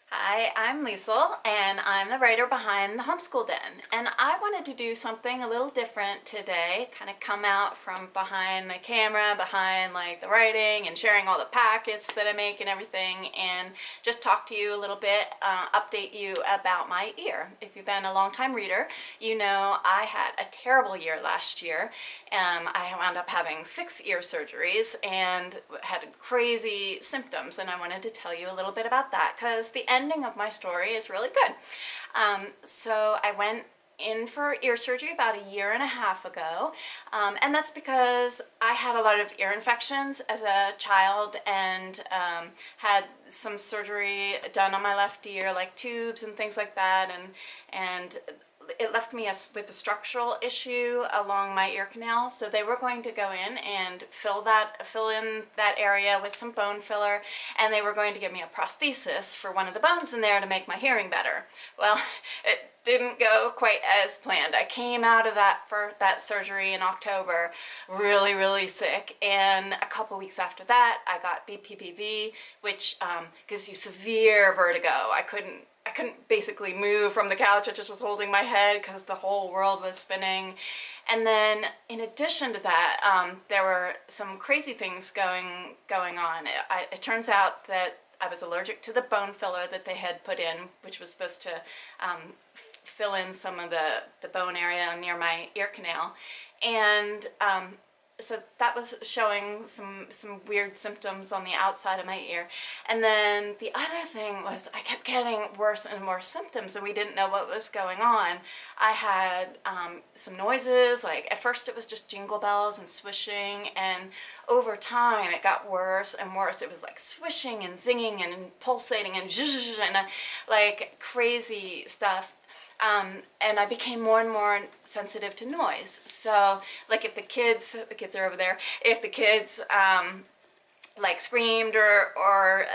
Hi, I'm Liesl, and I'm the writer behind the Homeschool Den. And I wanted to do something a little different today, kind of come out from behind the camera, behind like the writing and sharing all the packets that I make and everything, and just talk to you a little bit, update you about my ear. If you've been a long-time reader, you know I had a terrible year last year. I wound up having 6 ear surgeries and had crazy symptoms, and I wanted to tell you a little bit about that because the ending of my story is really good. So I went in for ear surgery about a year and a half ago, and that's because I had a lot of ear infections as a child and had some surgery done on my left ear, like tubes and things like that, and it left me with a structural issue along my ear canal, so they were going to go in and fill in that area with some bone filler, and they were going to give me a prosthesis for one of the bones in there to make my hearing better. Well, it didn't go quite as planned. I came out of that surgery in October really sick, and a couple weeks after that I got BPPV, which gives you severe vertigo. I couldn't basically move from the couch. I just was holding my head because the whole world was spinning. And then in addition to that, there were some crazy things going on. It turns out that I was allergic to the bone filler that they had put in, which was supposed to fill in some of the bone area near my ear canal. And so that was showing some weird symptoms on the outside of my ear. And then the other thing was I kept getting worse and worse symptoms, and we didn't know what was going on. I had some noises, like at first it was just jingle bells and swishing, and over time it got worse and worse. It was like swishing and zinging and pulsating and zhuzh and like crazy stuff. And I became more and more sensitive to noise. So, like if the kids are over there, if the kids like screamed or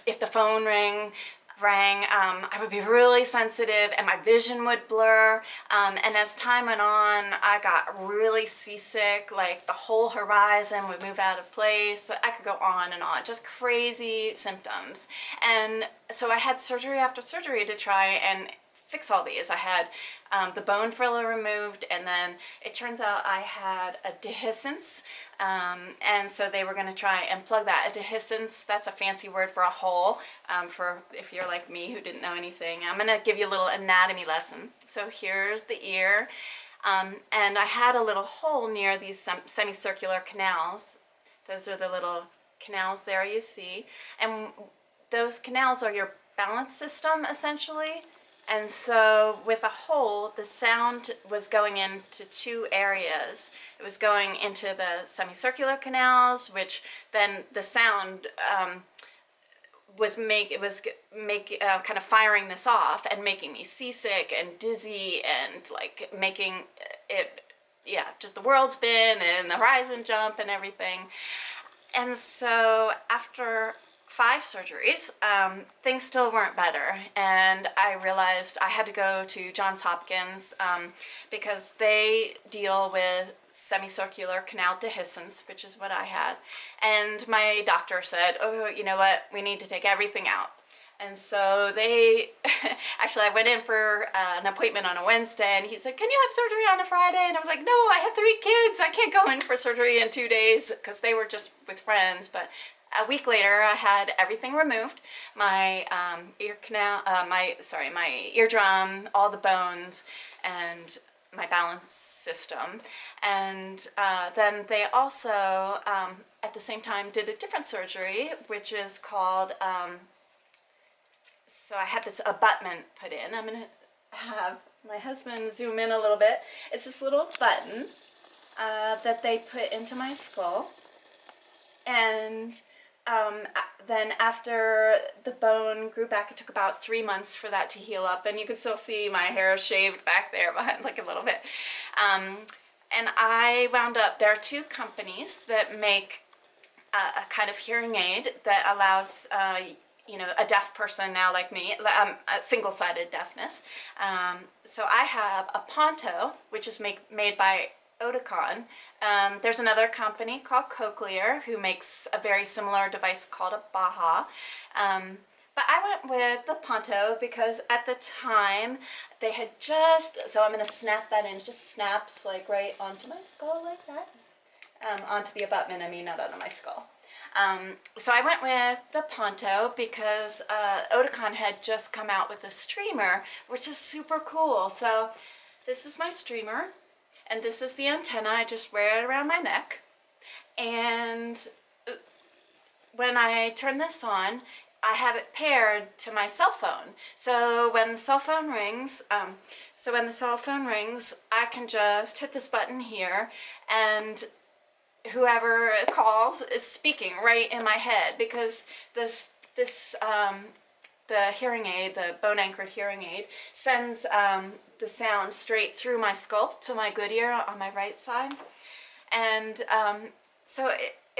if the phone rang, I would be really sensitive and my vision would blur. And as time went on, I got really seasick, like the whole horizon would move out of place. I could go on and on, just crazy symptoms. And so I had surgery after surgery to try and fix all these. I had the bone filler removed, and then it turns out I had a dehiscence, and so they were going to try and plug that. A dehiscence, that's a fancy word for a hole, for if you're like me who didn't know anything. I'm going to give you a little anatomy lesson. So here's the ear, and I had a little hole near these semicircular canals. Those are the little canals there you see, and those canals are your balance system essentially. And so with a hole, the sound was going into 2 areas. It was going into the semicircular canals, which then the sound was kind of firing this off and making me seasick and dizzy and like making it, yeah, just the world spin and the horizon jump and everything. And so after 5 surgeries, things still weren't better, and I realized I had to go to Johns Hopkins because they deal with semicircular canal dehiscence, which is what I had. And my doctor said, oh, you know what, we need to take everything out. And so they, actually I went in for an appointment on a Wednesday, and he said, can you have surgery on a Friday? And I was like, no, I have 3 kids. I can't go in for surgery in 2 days, because they were just with friends. But a week later, I had everything removed, my ear canal, my eardrum, all the bones, and my balance system. And then they also, at the same time, did a different surgery, which is called, so I had this abutment put in. I'm going to have my husband zoom in a little bit. It's this little button that they put into my skull. And then after the bone grew back, it took about 3 months for that to heal up, and you can still see my hair shaved back there behind, like a little bit. And I wound up, there are 2 companies that make a kind of hearing aid that allows a deaf person now like me, a single-sided deafness. So I have a Ponto, which is made by Oticon. There's another company called Cochlear who makes a very similar device called a Baha. But I went with the Ponto because at the time they had just, so I'm going to snap that in, it just snaps like right onto my skull like that. Onto the abutment, I mean, not onto my skull. So I went with the Ponto because Oticon had just come out with a streamer, which is super cool. So this is my streamer, and this is the antenna. I just wear it around my neck. And when I turn this on, I have it paired to my cell phone. So when the cell phone rings, I can just hit this button here, and whoever calls is speaking right in my head, because the hearing aid, the bone anchored hearing aid, sends the sound straight through my skull to my good ear on my right side. And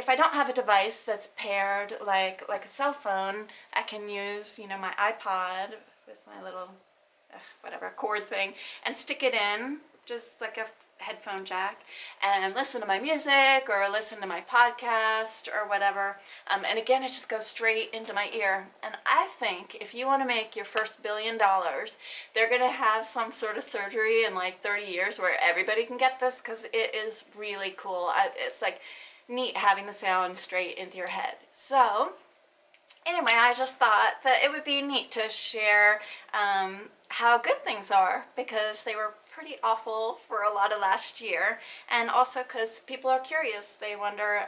if I don't have a device that's paired like a cell phone, I can use, you know, my iPod with my little whatever cord thing and stick it in just like a headphone jack and listen to my music or listen to my podcast or whatever. And again, it just goes straight into my ear. And I think if you want to make your first $1 billion, they're going to have some sort of surgery in like 30 years where everybody can get this, because it is really cool. It's like neat having the sound straight into your head. So anyway, I just thought that it would be neat to share how good things are, because they were pretty awful for a lot of last year, and also because people are curious. They wonder,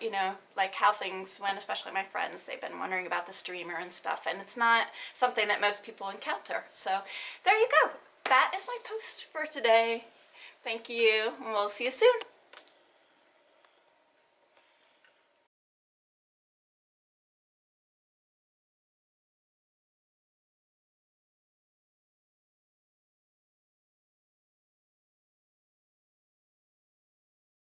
you know, like how things went, especially my friends. They've been wondering about the streamer and stuff, and it's not something that most people encounter. So there you go. That is my post for today. Thank you, and we'll see you soon.